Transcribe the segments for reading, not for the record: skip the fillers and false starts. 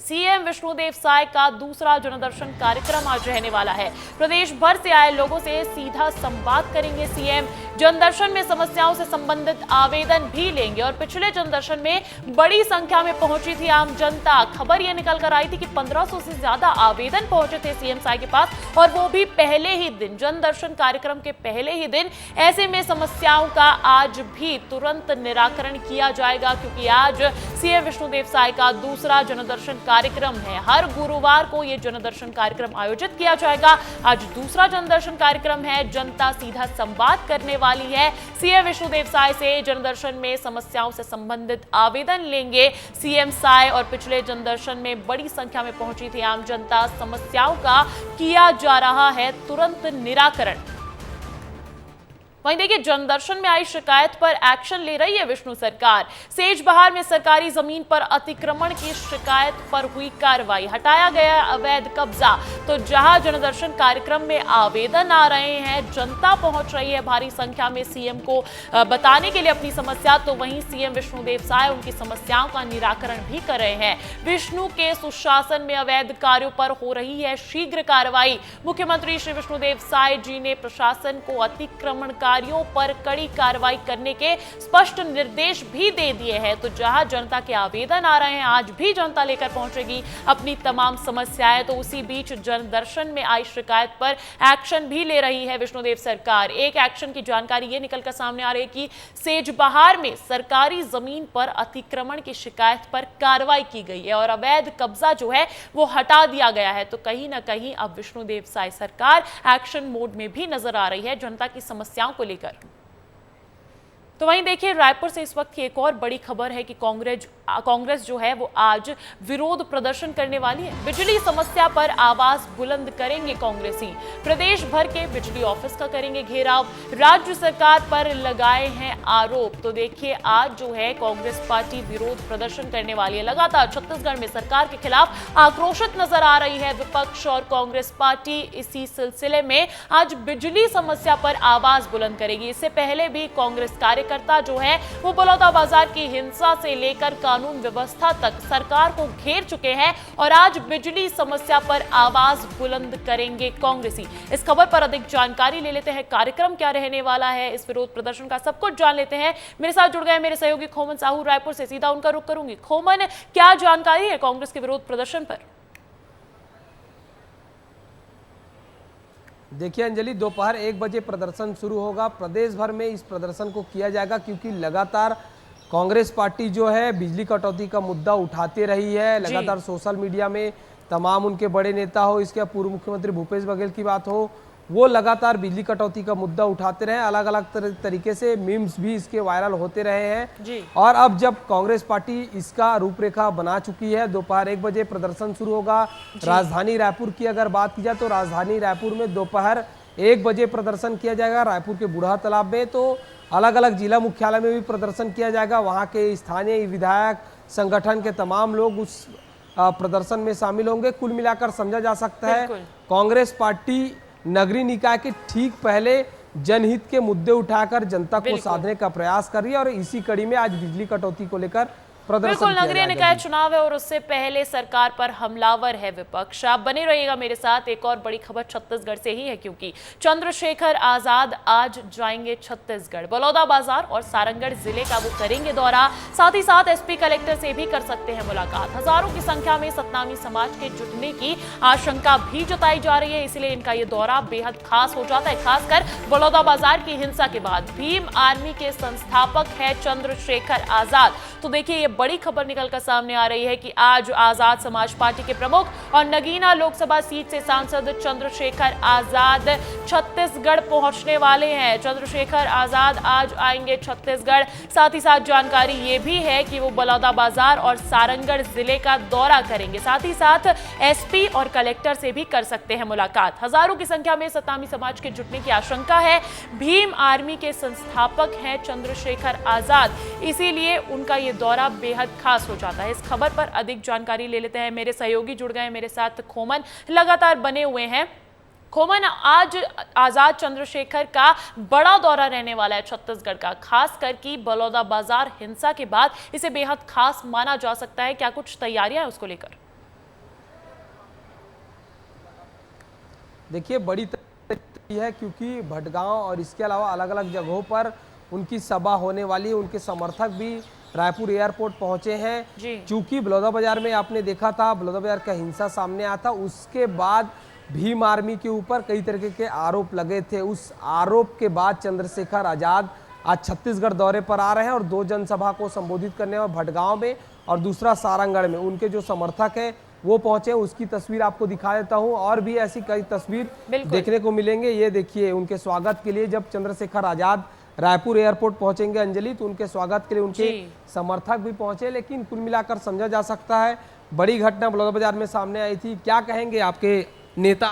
CM Vishnudeo Sai का दूसरा जनदर्शन कार्यक्रम आज रहने वाला है। प्रदेश भर से आए लोगों से सीधा संवाद करेंगे सीएम। जनदर्शन में समस्याओं से संबंधित आवेदन भी लेंगे और पिछले जनदर्शन में बड़ी संख्या में पहुंची थी आम जनता। खबर यह निकल कर आई थी कि 1500 से ज्यादा आवेदन पहुंचे थे सीएम साय के पास, और वो भी पहले ही दिन, जनदर्शन कार्यक्रम के पहले ही दिन। ऐसे में समस्याओं का आज भी तुरंत निराकरण किया जाएगा, क्योंकि आज सीएम विष्णुदेव साय का दूसरा जनदर्शन कार्यक्रम है। हर गुरुवार को यह जनदर्शन कार्यक्रम आयोजित किया जाएगा। आज दूसरा जनदर्शन कार्यक्रम है। जनता सीधा संवाद करने वाली है। सीएम विष्णुदेव साय से जनदर्शन में समस्याओं से संबंधित आवेदन लेंगे सीएम साय, और पिछले जनदर्शन में बड़ी संख्या में पहुंची थी आम जनता। समस्याओं का किया जा रहा है तुरंत निराकरण। वहीं देखिए, जनदर्शन में आई शिकायत पर एक्शन ले रही है विष्णु सरकार। सेजबहार में सरकारी जमीन पर अतिक्रमण की शिकायत पर हुई कार्रवाई, हटाया गया अवैध कब्जा। तो जहां जनदर्शन कार्यक्रम में आवेदन आ रहे हैं, जनता पहुंच रही है भारी संख्या में सीएम को बताने के लिए अपनी समस्या, तो वहीं सीएम विष्णुदेव साय उनकी समस्याओं का निराकरण भी कर रहे हैं। विष्णु के सुशासन में अवैध कार्यों पर हो रही है शीघ्र कार्रवाई। मुख्यमंत्री श्री विष्णुदेव साय जी ने प्रशासन को अतिक्रमण पर कड़ी कार्रवाई करने के स्पष्ट निर्देश भी दे दिए हैं। तो जहां जनता के आवेदन आ रहे हैं, आज भी जनता लेकर पहुंचेगी अपनी तमाम समस्याएं। तो उसी बीच जनदर्शन में आई शिकायत पर एक्शन भी ले रही है विष्णुदेव सरकार। एक एक्शन की जानकारी ये निकलकर सामने आ रही है कि सेजबहार में सरकारी जमीन पर अतिक्रमण की शिकायत पर कार्रवाई की गई है और अवैध कब्जा जो है वो हटा दिया गया है। तो कहीं ना कहीं अब विष्णुदेव साय सरकार एक्शन मोड में भी नजर आ रही है जनता की समस्याओं को लेकर। तो वहीं देखिए, रायपुर से इस वक्त की एक और बड़ी खबर है कि कांग्रेस जो है वो आज विरोध प्रदर्शन करने वाली है। बिजली समस्या पर आवाज बुलंद करेंगे कांग्रेसी। प्रदेश भर के बिजली ऑफिस का करेंगे घेराव, राज्य सरकार पर लगाए हैं आरोप। तो देखिए, आज जो है कांग्रेस पार्टी विरोध प्रदर्शन करने वाली है। लगातार छत्तीसगढ़ में सरकार के खिलाफ आक्रोशित नजर आ रही है विपक्ष और कांग्रेस पार्टी। इसी सिलसिले में आज बिजली समस्या पर आवाज बुलंद करेगी। इससे पहले भी कांग्रेस कार्यकर्ता जो है वो बलौदाबाजार की हिंसा से लेकर कानून व्यवस्था तक सरकार को घेर चुके हैं, और आज बिजली समस्या पर आवाज बुलंद करेंगे कांग्रेसी। इस खबर पर अधिक जानकारी ले लेते हैं। कार्यक्रम क्या रहने वाला है इस विरोध प्रदर्शन का, सब कुछ जान लेते हैं। मेरे साथ जुड़ गए मेरे सहयोगी खोमन साहू रायपुर से, सीधा उनका रुख करूंगी। खोमन, क्या जानकारी है कांग्रेस के विरोध प्रदर्शन पर? देखिए अंजलि, दोपहर 1 बजे प्रदर्शन शुरू होगा। प्रदेश भर में इस प्रदर्शन को किया जाएगा, क्योंकि लगातार कांग्रेस पार्टी जो है बिजली कटौती का मुद्दा उठाते रही है। लगातार सोशल मीडिया में तमाम उनके बड़े नेता हो, इसके पूर्व मुख्यमंत्री भूपेश बघेल की बात हो, वो लगातार बिजली कटौती का मुद्दा उठाते रहे। अलग अलग तरीके से मीम्स भी इसके वायरल होते रहे हैं। और अब जब कांग्रेस पार्टी इसका रूपरेखा बना चुकी है, दोपहर 1 बजे प्रदर्शन शुरू होगा। राजधानी रायपुर की अगर बात की जाए तो राजधानी रायपुर में दोपहर 1 बजे प्रदर्शन किया जाएगा। रायपुर के बूढ़ा तालाब में, तो अलग अलग जिला मुख्यालय में भी प्रदर्शन किया जाएगा। वहाँ के स्थानीय विधायक संगठन के तमाम लोग उस प्रदर्शन में शामिल होंगे। कुल मिलाकर समझा जा सकता है कांग्रेस पार्टी नगरीय निकाय के ठीक पहले जनहित के मुद्दे उठाकर जनता को साधने का प्रयास कर रही है, और इसी कड़ी में आज बिजली कटौती को लेकर बिल्कुल नगरीय निकाय चुनाव है और उससे पहले सरकार पर हमलावर है विपक्ष। आप बने रहिएगा मेरे साथ। एक और बड़ी खबर छत्तीसगढ़ से ही है, क्योंकि चंद्रशेखर आजाद आज जाएंगे छत्तीसगढ़। बलौदाबाजार और सारंगढ़ जिले का वो करेंगे दौरा। साथ ही साथ एसपी कलेक्टर से भी कर सकते हैं मुलाकात। हजारों की संख्या में सतनामी समाज के जुटने की आशंका भी जताई जा रही है, इसलिए इनका ये दौरा बेहद खास हो जाता है, खासकर बलौदाबाजार की हिंसा के बाद। भीम आर्मी के संस्थापक है चंद्रशेखर आजाद। तो देखिए, ये बड़ी खबर निकलकर सामने आ रही है कि आज आजाद समाज पार्टी के प्रमुख और नगीना लोकसभा सीट से सांसद चंद्रशेखर आजाद छत्तीसगढ़ पहुंचने वाले हैं। चंद्रशेखर आजाद आज आएंगे छत्तीसगढ़। साथ ही साथ जानकारी ये भी है कि वो बलौदाबाजार और सारंगढ़ जिले का दौरा करेंगे। साथ ही साथ एसपी और कलेक्टर से भी कर सकते हैं मुलाकात। हजारों की संख्या में सतनामी समाज के जुटने की आशंका है। भीम आर्मी के संस्थापक हैं चंद्रशेखर आजाद, इसीलिए उनका ये दौरा बेहद खास हो जाता है। इस खबर पर अधिक जानकारी ले लेते हैं। मेरे सहयोगी जुड़ गए मेरे साथ, खोमन लगातार बने हुए हैं। खोमन, आज आजाद चंद्रशेखर का बड़ा दौरा रहने वाला है छत्तीसगढ़ का, खासकर कि बलौदाबाजार हिंसा के बाद इसे बेहद खास माना जा सकता है। क्या कुछ तैयारियां हैं उसको लेकर? देखिए बड़ी तैयारी है, क्योंकि भटगांव और इसके अलावा अलग अलग जगहों पर उनकी सभा होने वाली है। उनके समर्थक भी रायपुर एयरपोर्ट पहुंचे हैं। जी। चूंकि बलौदाबाजार में आपने देखा था, बलौदाबाजार का हिंसा सामने आया था, उसके बाद भीम आर्मी के ऊपर कई तरीके के आरोप लगे थे। उस आरोप के बाद चंद्रशेखर आजाद आज छत्तीसगढ़ दौरे पर आ रहे हैं और 2 जनसभा को संबोधित करने में भटगांव में और दूसरा सारंगढ़ में। उनके जो समर्थक हैं वो पहुंचे, उसकी तस्वीर आपको दिखा देता हूं। और भी ऐसी कई तस्वीर देखने को मिलेंगे। ये देखिए, उनके स्वागत के लिए जब चंद्रशेखर आजाद रायपुर एयरपोर्ट पहुंचेंगे अंजलि, तो उनके स्वागत के लिए उनके समर्थक भी पहुंचे। लेकिन कुल मिलाकर समझा जा सकता है बड़ी घटना बलौदाबाजार में सामने आई थी। क्या कहेंगे आपके नेता?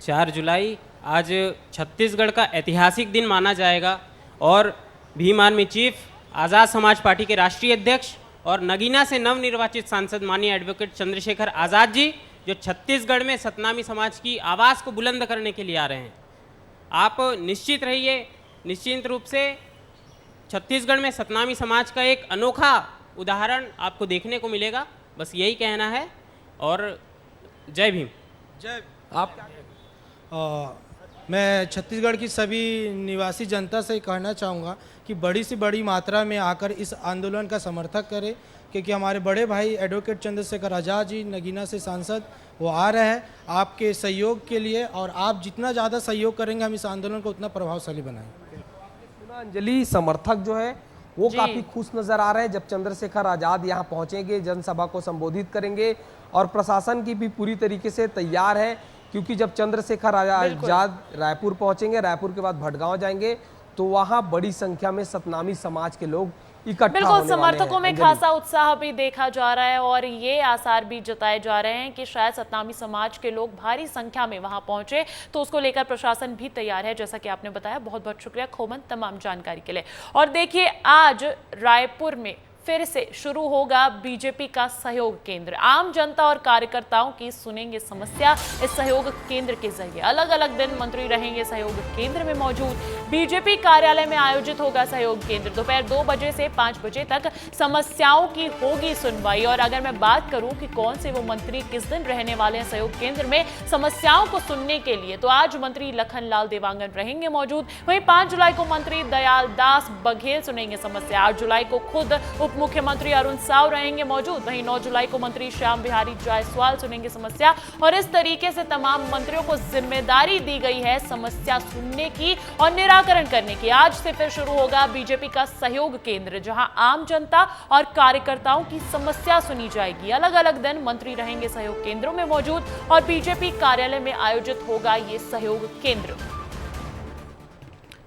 4 जुलाई आज छत्तीसगढ़ का ऐतिहासिक दिन माना जाएगा और भीम आर्मी चीफ, आज़ाद समाज पार्टी के राष्ट्रीय अध्यक्ष और नगीना से नवनिर्वाचित सांसद माननीय एडवोकेट चंद्रशेखर आज़ाद जी, जो छत्तीसगढ़ में सतनामी समाज की आवाज़ को बुलंद करने के लिए आ रहे हैं। आप निश्चित रहिए, निश्चित रूप से छत्तीसगढ़ में सतनामी समाज का एक अनोखा उदाहरण आपको देखने को मिलेगा। बस यही कहना है और जय भीम। जय। आप मैं छत्तीसगढ़ की सभी निवासी जनता से कहना चाहूँगा कि बड़ी से बड़ी मात्रा में आकर इस आंदोलन का समर्थन करें, क्योंकि हमारे बड़े भाई एडवोकेट चंद्रशेखर आज़ाद जी नगीना से सांसद वो आ रहे हैं आपके सहयोग के लिए, और आप जितना ज़्यादा सहयोग करेंगे हम इस आंदोलन को उतना प्रभावशाली बनाएंगे। सुना अंजलि, समर्थक जो है वो काफी खुश नजर आ रहे हैं जब चंद्रशेखर आजाद यहाँ पहुंचेंगे, जनसभा को संबोधित करेंगे। और प्रशासन की भी पूरी तरीके से तैयार है, क्योंकि जब चंद्रशेखर आजाद रायपुर पहुंचेंगे, रायपुर के बाद भटगांव जाएंगे, तो वहां बड़ी संख्या में सतनामी समाज के लोग इकट्ठा बिल्कुल, होने वाले समर्थकों हैं। में खासा उत्साह भी देखा जा रहा है और ये आसार भी जताए जा रहे हैं कि शायद सतनामी समाज के लोग भारी संख्या में वहां पहुंचे, तो उसको लेकर प्रशासन भी तैयार है, जैसा कि आपने बताया। बहुत बहुत शुक्रिया खोमन तमाम जानकारी के लिए। और देखिए, आज रायपुर में फिर से शुरू होगा बीजेपी का सहयोग केंद्र। आम जनता और कार्यकर्ताओं की सुनेंगे समस्या इस सहयोग केंद्र के जरिए। अलग अलग दिन मंत्री रहेंगे सहयोग केंद्र में मौजूद। बीजेपी कार्यालय में आयोजित होगा सहयोग केंद्र। दोपहर 2 बजे से 5 बजे तक समस्याओं की होगी सुनवाई। और अगर मैं बात करूं कि कौन से वो मंत्री किस दिन रहने वाले हैं सहयोग केंद्र में समस्याओं को सुनने के लिए, तो आज मंत्री लखनलाल देवांगन रहेंगे मौजूद। वहीं 5 जुलाई को मंत्री दयाल दास बघेल सुनेंगे समस्या। 8 जुलाई को खुद उप मुख्यमंत्री अरुण साव रहेंगे मौजूद। वहीं 9 जुलाई को मंत्री श्याम बिहारी जायसवाल सुनेंगे समस्या। और इस तरीके से तमाम मंत्रियों को जिम्मेदारी दी गई है समस्या सुनने की और निराकरण करने की। आज से फिर शुरू होगा बीजेपी का सहयोग केंद्र, जहां आम जनता और कार्यकर्ताओं की समस्या सुनी जाएगी। अलग अलग दिन मंत्री रहेंगे सहयोग केंद्रों में मौजूद और बीजेपी कार्यालय में आयोजित होगा ये सहयोग केंद्र।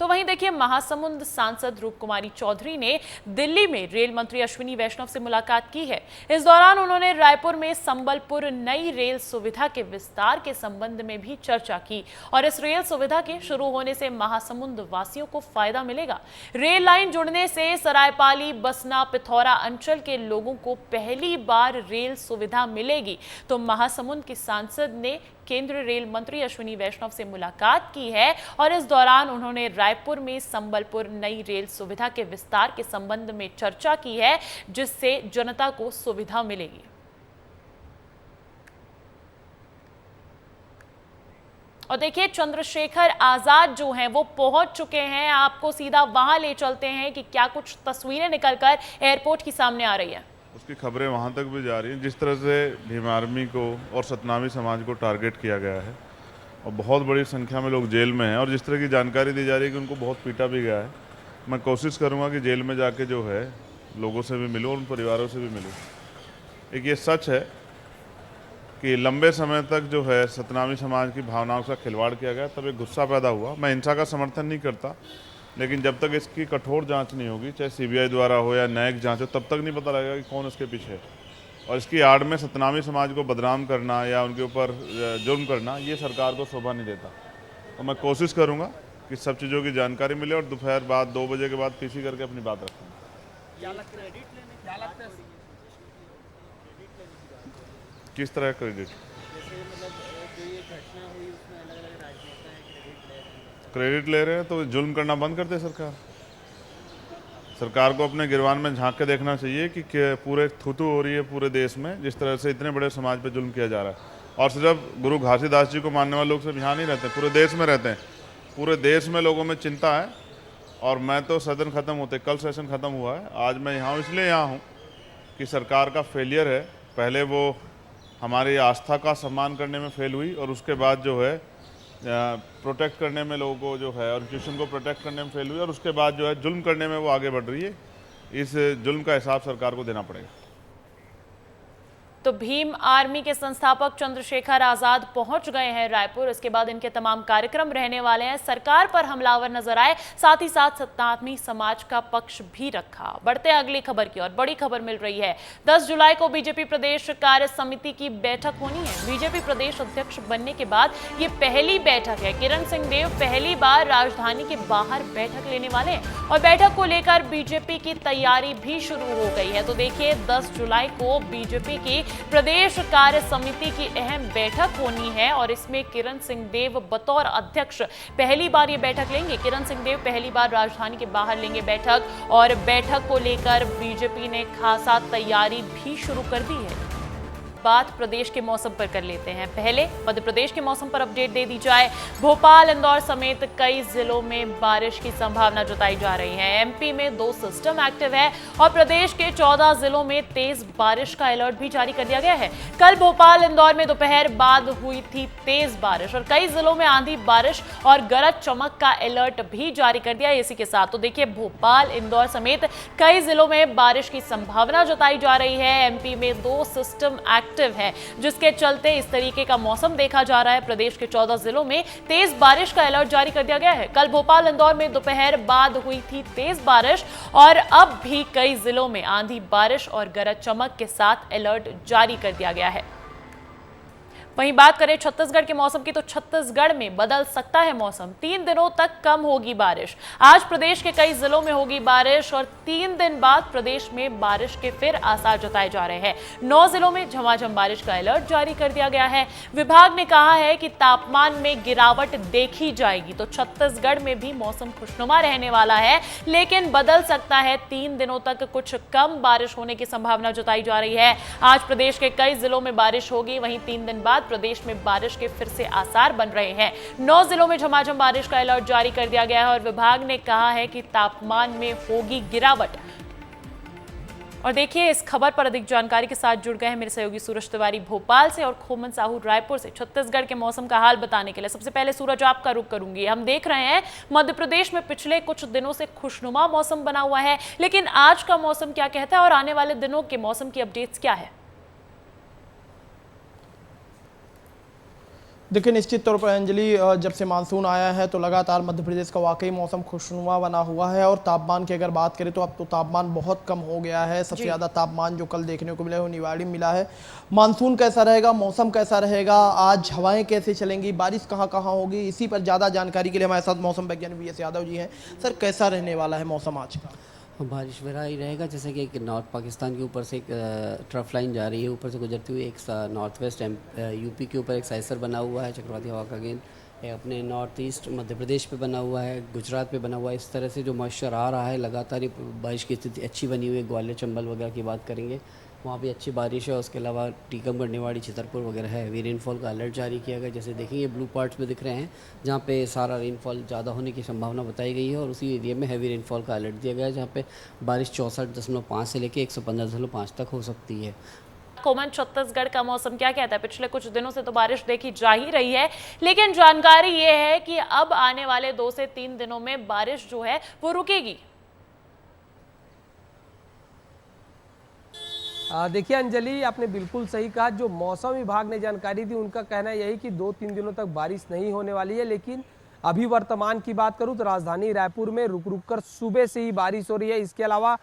तो वहीं देखिए, महासमुंद सांसद रूप कुमारी चौधरी ने दिल्ली में रेल मंत्री अश्विनी वैष्णव से मुलाकात की है। इस दौरान उन्होंने रायपुर में संबलपुर नई रेल सुविधा के विस्तार के संबंध में भी चर्चा की और इस रेल सुविधा के शुरू होने से महासमुंद वासियों को फायदा मिलेगा। रेल लाइन जुड़ने से सरायपाली, बसना, पिथौरा अंचल के लोगों को पहली बार रेल सुविधा मिलेगी। तो महासमुंद की सांसद ने केंद्रीय रेल मंत्री अश्विनी वैष्णव से मुलाकात की है और इस दौरान उन्होंने रायपुर में संबलपुर नई रेल सुविधा के विस्तार के संबंध में चर्चा की है, जिससे जनता को सुविधा मिलेगी। और देखिए, चंद्रशेखर आजाद जो हैं वो पहुंच चुके हैं। आपको सीधा वहां ले चलते हैं कि क्या कुछ तस्वीरें निकलकर एयरपोर्ट की सामने आ रही है। उसकी खबरें वहाँ तक भी जा रही हैं। जिस तरह से भीम आर्मी को और सतनामी समाज को टारगेट किया गया है और बहुत बड़ी संख्या में लोग जेल में हैं और जिस तरह की जानकारी दी जा रही है कि उनको बहुत पीटा भी गया है, मैं कोशिश करूँगा कि जेल में जाके जो है लोगों से भी मिलूँ और उन परिवारों से भी मिलूँ। एक ये सच है कि लंबे समय तक जो है सतनामी समाज की भावनाओं का खिलवाड़ किया गया, तब एक गुस्सा पैदा हुआ। मैं हिंसा का समर्थन नहीं करता, लेकिन जब तक इसकी कठोर जांच नहीं होगी, चाहे सीबीआई द्वारा हो या न्यायिक जांच हो, तब तक नहीं पता लगेगा कि कौन इसके पीछे है। और इसकी आड़ में सतनामी समाज को बदनाम करना या उनके ऊपर जुर्म करना, ये सरकार को शोभा नहीं देता। तो मैं कोशिश करूंगा कि सब चीज़ों की जानकारी मिले और दोपहर बाद 2 बजे के बाद पीसी करके अपनी बात रखूँगा। किस तरह क्रेडिट? क्रेडिट ले रहे हैं तो जुल्म करना बंद कर दे सरकार को अपने गिरवान में झांक के देखना चाहिए कि पूरे थूथू हो रही है पूरे देश में, जिस तरह से इतने बड़े समाज पे जुल्म किया जा रहा है। और सिर्फ गुरु घासीदास जी को मानने वाले लोग सिर्फ यहाँ नहीं रहते, पूरे देश में रहते हैं। पूरे देश में लोगों में चिंता है। और मैं तो सदन ख़त्म होते, कल सेशन ख़त्म हुआ है, आज मैं यहाँ हूँ इसलिए यहाँ हूँ कि सरकार का फेलियर है। पहले वो हमारी आस्था का सम्मान करने में फेल हुई और उसके बाद जो है प्रोटेक्ट करने में लोगों को जो है और इंस्टीट्यूशन को प्रोटेक्ट करने में फेल हुई और उसके बाद जो है जुल्म करने में वो आगे बढ़ रही है। इस जुल्म का हिसाब सरकार को देना पड़ेगा। तो भीम आर्मी के संस्थापक चंद्रशेखर आजाद पहुंच गए हैं रायपुर। इसके बाद इनके तमाम कार्यक्रम रहने वाले हैं। सरकार पर हमलावर नजर आए, साथ ही साथ सनातनी समाज का पक्ष भी रखा। बढ़ते हैं अगली खबर की ओर। बड़ी खबर मिल रही है, 10 जुलाई को बीजेपी प्रदेश कार्य समिति की बैठक होनी है। बीजेपी प्रदेश अध्यक्ष बनने के बाद ये पहली बैठक है। किरण सिंह देव पहली बार राजधानी के बाहर बैठक लेने वाले हैं और बैठक को लेकर बीजेपी की तैयारी भी शुरू हो गई है। तो देखिए, 10 जुलाई को बीजेपी की प्रदेश कार्य समिति की अहम बैठक होनी है और इसमें किरण सिंह देव बतौर अध्यक्ष पहली बार ये बैठक लेंगे। किरण सिंह देव पहली बार राजधानी के बाहर लेंगे बैठक और बैठक को लेकर बीजेपी ने खासा तैयारी भी शुरू कर दी है। बात प्रदेश के मौसम पर कर लेते हैं। पहले मध्य प्रदेश के मौसम पर अपडेट दे दी जाए। भोपाल, इंदौर समेत कई जिलों में बारिश की संभावना जताई जा रही है। एमपी में 2 सिस्टम एक्टिव है और प्रदेश के 14 जिलों में तेज बारिश का अलर्ट भी जारी कर दिया गया है। कल भोपाल, इंदौर में दोपहर बाद हुई थी तेज बारिश और कई जिलों में आंधी बारिश और गरज चमक का अलर्ट भी जारी कर दिया है इसी के साथ। तो देखिए, भोपाल, इंदौर समेत कई जिलों में बारिश की संभावना जताई जा रही है। एमपी में 2 सिस्टम एक्टिव है, जिसके चलते इस तरीके का मौसम देखा जा रहा है। प्रदेश के 14 जिलों में तेज बारिश का अलर्ट जारी कर दिया गया है। कल भोपाल, इंदौर में दोपहर बाद हुई थी तेज बारिश और अब भी कई जिलों में आंधी बारिश और गरज चमक के साथ अलर्ट जारी कर दिया गया है। वहीं बात करें छत्तीसगढ़ के मौसम की, तो छत्तीसगढ़ में बदल सकता है मौसम। 3 दिनों तक कम होगी बारिश। आज प्रदेश के कई जिलों में होगी बारिश और 3 दिन बाद प्रदेश में बारिश के फिर आसार जताए जा रहे हैं। 9 जिलों में झमाझम बारिश का अलर्ट जारी कर दिया गया है। विभाग ने कहा है कि तापमान में गिरावट देखी जाएगी, तो छत्तीसगढ़ में भी मौसम खुशनुमा रहने वाला है, लेकिन बदल सकता है। 3 दिनों तक कुछ कम बारिश होने की संभावना जताई जा रही है। आज प्रदेश के कई जिलों में बारिश होगी, वहीं 3 दिन बाद प्रदेश में बारिश के फिर से आसार बन रहे हैं। 9 जिलों में झमाझम बारिश का अलर्ट जारी कर दिया गया है और विभाग ने कहा है कि तापमान में होगी गिरावट। और देखिए, इस खबर पर अधिक जानकारी के साथ जुड़ गए हैं मेरे सहयोगी सूरज तिवारी भोपाल से और खोमन साहू रायपुर से छत्तीसगढ़ के मौसम का हाल बताने के लिए। सबसे पहले सूरज, आपका रुख करूंगी। हम देख रहे हैं मध्य प्रदेश में पिछले कुछ दिनों से खुशनुमा मौसम बना हुआ है, लेकिन आज का मौसम क्या कहता है और आने वाले दिनों के मौसम की अपडेट्स क्या है? देखिए, निश्चित तौर पर अंजलि, जब से मानसून आया है तो लगातार मध्य प्रदेश का वाकई मौसम खुशनुमा बना हुआ है। और तापमान की अगर बात करें तो अब तो तापमान बहुत कम हो गया है। सबसे ज़्यादा तापमान जो कल देखने को मिला है वो निवाड़ी में मिला है। मानसून कैसा रहेगा, मौसम कैसा रहेगा, आज हवाएं कैसे चलेंगी, बारिश कहाँ कहाँ होगी, इसी पर ज़्यादा जानकारी के लिए हमारे साथ मौसम वैज्ञानिक वी एस यादव जी हैं। सर, कैसा रहने वाला है मौसम आज का? बारिश भरा ही रहेगा। जैसे कि एक नॉर्थ पाकिस्तान के ऊपर से एक ट्रफ लाइन जा रही है, ऊपर से गुजरती हुई एक नॉर्थ वेस्ट यूपी के ऊपर एक साइसर बना हुआ है, चक्रवाती हवा का गेंद अपने नॉर्थ ईस्ट मध्य प्रदेश पे बना हुआ है, गुजरात पे बना हुआ है। इस तरह से जो मॉइस्चर आ रहा है लगातार, बारिश की स्थिति अच्छी बनी हुई है। ग्वालियर, चंबल वगैरह की बात करेंगे, वहाँ भी अच्छी बारिश है। उसके अलावा टीकमगढ़, निवाड़ी, छतरपुर वगैरह है। हैवी रेनफॉल का अलर्ट जारी किया गया। जैसे देखेंगे ब्लू पार्ट्स में दिख रहे हैं, जहाँ पे सारा रेनफॉल ज़्यादा होने की संभावना बताई गई है और उसी एरिया में हैवी रेनफॉल का अलर्ट दिया गया है, जहाँ पे बारिश 64.5 से लेकर 115.5 तक हो सकती है। कोमन, छत्तीसगढ़ का मौसम क्या कहता है? पिछले कुछ दिनों से तो बारिश देखी जा ही रही है, लेकिन जानकारी ये है कि अब आने वाले 2 से 3 दिनों में बारिश जो है वो रुकेगी। देखिए अंजलि, आपने बिल्कुल सही कहा। जो मौसम विभाग ने जानकारी दी उनका कहना यही कि 2-3 दिनों तक बारिश नहीं होने वाली है, लेकिन अभी वर्तमान की बात करूं तो राजधानी रायपुर में रुक रुक कर सुबह से ही बारिश हो रही है। इसके अलावा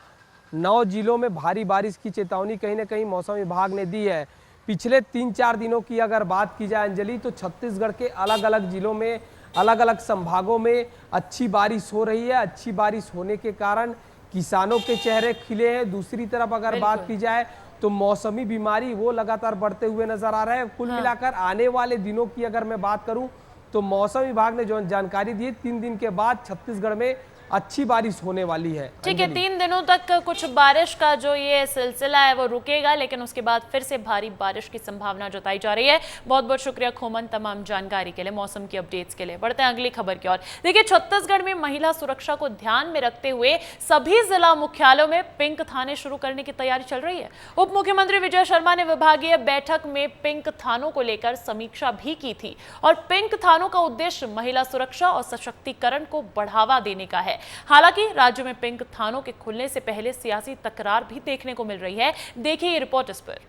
9 जिलों में भारी बारिश की चेतावनी कहीं ना कहीं मौसम विभाग ने दी है। पिछले 3-4 दिनों की अगर बात की जाए अंजलि, तो छत्तीसगढ़ के अलग अलग जिलों में, अलग अलग संभागों में अच्छी बारिश हो रही है। अच्छी बारिश होने के कारण किसानों के चेहरे खिले हैं। दूसरी तरफ अगर बात की जाए तो मौसमी बीमारी वो लगातार बढ़ते हुए नजर आ रहा है। कुल मिलाकर आने वाले दिनों की अगर मैं बात करूं तो मौसम विभाग ने जो जानकारी दी, 3 दिन के बाद छत्तीसगढ़ में अच्छी बारिश होने वाली है। ठीक है, 3 दिनों तक कुछ बारिश का जो ये सिलसिला है वो रुकेगा, लेकिन उसके बाद फिर से भारी बारिश की संभावना जताई जा रही है। बहुत बहुत शुक्रिया खोमन तमाम जानकारी के लिए, मौसम की अपडेट्स के लिए। बढ़ते हैं अगली खबर की ओर। देखिए, छत्तीसगढ़ में महिला सुरक्षा को ध्यान में रखते हुए सभी जिला मुख्यालयों में पिंक थाने शुरू करने की तैयारी चल रही है। उप मुख्यमंत्री विजय शर्मा ने विभागीय बैठक में पिंक थानों को लेकर समीक्षा भी की थी और पिंक थानों का उद्देश्य महिला सुरक्षा और सशक्तिकरण को बढ़ावा देने का है। हालांकि राज्य में पिंक थानों के खुलने से पहले सियासी तकरार भी देखने को मिल रही है। देखिए ये रिपोर्ट इस पर।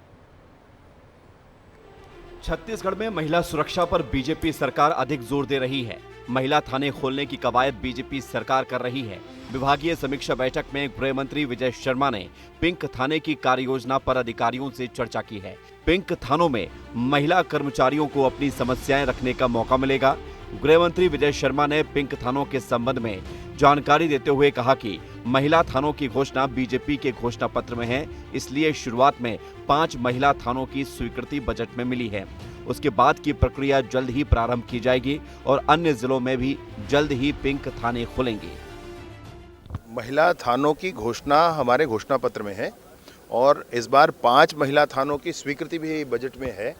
छत्तीसगढ़ में महिला सुरक्षा पर बीजेपी सरकार अधिक जोर दे रही है। महिला थाने खोलने की कवायद बीजेपी सरकार कर रही है। विभागीय समीक्षा बैठक में गृह मंत्री विजय शर्मा ने पिंक थाने की कार्य योजना पर अधिकारियों से चर्चा की है। पिंक थानों में महिला कर्मचारियों को अपनी समस्याएं रखने का मौका मिलेगा। गृह मंत्री विजय शर्मा ने पिंक थानों के संबंध में जानकारी देते हुए कहा कि महिला थानों की घोषणा बीजेपी के घोषणा पत्र में है, इसलिए शुरुआत में 5 महिला थानों की स्वीकृति बजट में मिली है। उसके बाद की प्रक्रिया जल्द ही प्रारंभ की जाएगी और अन्य जिलों में भी जल्द ही पिंक थाने खुलेंगे। महिला थानों की घोषणा हमारे घोषणा पत्र में है और इस बार 5 महिला थानों की स्वीकृति भी बजट में है,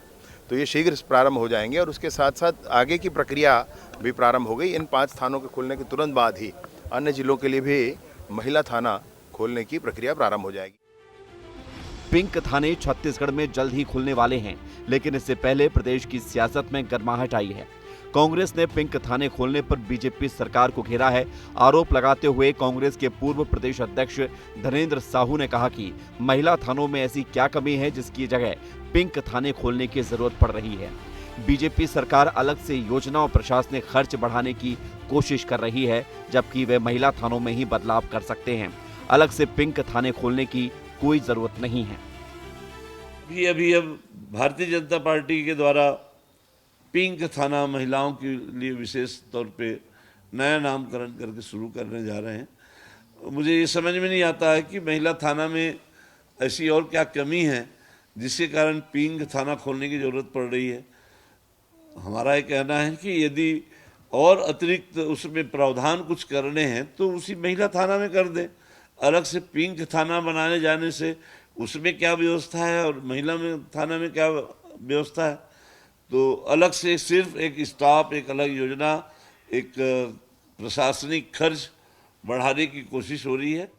तो ये शीघ्र प्रारंभ हो जाएंगे और उसके साथ साथ आगे की प्रक्रिया भी प्रारंभ हो गई। इन 5 थानों के खुलने के तुरंत बाद ही अन्य जिलों के लिए भी महिला थाना खोलने की प्रक्रिया प्रारंभ हो जाएगी। पिंक थाने छत्तीसगढ़ में जल्द ही खुलने वाले हैं, लेकिन इससे पहले प्रदेश की सियासत में गर्माहट आई है। कांग्रेस ने पिंक थाने खोलने पर बीजेपी सरकार को घेरा है। आरोप लगाते हुए कांग्रेस के पूर्व प्रदेश अध्यक्ष धनेंद्र साहू ने कहा कि महिला थानों में ऐसी क्या कमी है जिसकी जगह पिंक थाने खोलने की जरूरत पड़ रही है। बीजेपी सरकार अलग से योजना और प्रशासनिक खर्च बढ़ाने की कोशिश कर रही है, जबकि वे महिला थानों में ही बदलाव कर सकते हैं। अलग से पिंक थाने खोलने की कोई जरूरत नहीं है। अभी भारतीय जनता पार्टी के द्वारा पिंक थाना महिलाओं के लिए विशेष तौर पे नया नामकरण करके शुरू करने जा रहे हैं। मुझे ये समझ में नहीं आता है कि महिला थाना में ऐसी और क्या कमी है जिसके कारण पिंक थाना खोलने की ज़रूरत पड़ रही है। हमारा ये कहना है कि यदि और अतिरिक्त उसमें प्रावधान कुछ करने हैं तो उसी महिला थाना में कर दें। अलग से पिंक थाना बनाने जाने से उसमें क्या व्यवस्था है और महिला में थाना में क्या व्यवस्था है, तो अलग से सिर्फ एक स्टाफ, एक अलग योजना, एक प्रशासनिक खर्च बढ़ाने की कोशिश हो रही है।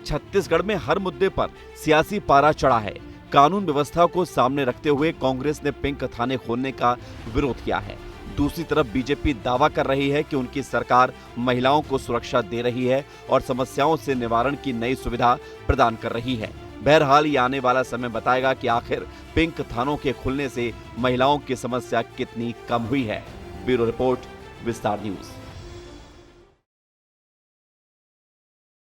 छत्तीसगढ़ में हर मुद्दे पर सियासी पारा चढ़ा है। कानून व्यवस्था को सामने रखते हुए कांग्रेस ने पिंक थाने खोलने का विरोध किया है। दूसरी तरफ बीजेपी दावा कर रही है कि उनकी सरकार महिलाओं को सुरक्षा दे रही है और समस्याओं से निवारण की नई सुविधा प्रदान कर रही है। बहरहाल ये आने वाला समय बताएगा कि आखिर पिंक थानों के खुलने से महिलाओं की समस्या कितनी कम हुई है। ब्यूरो रिपोर्ट, विस्तार न्यूज।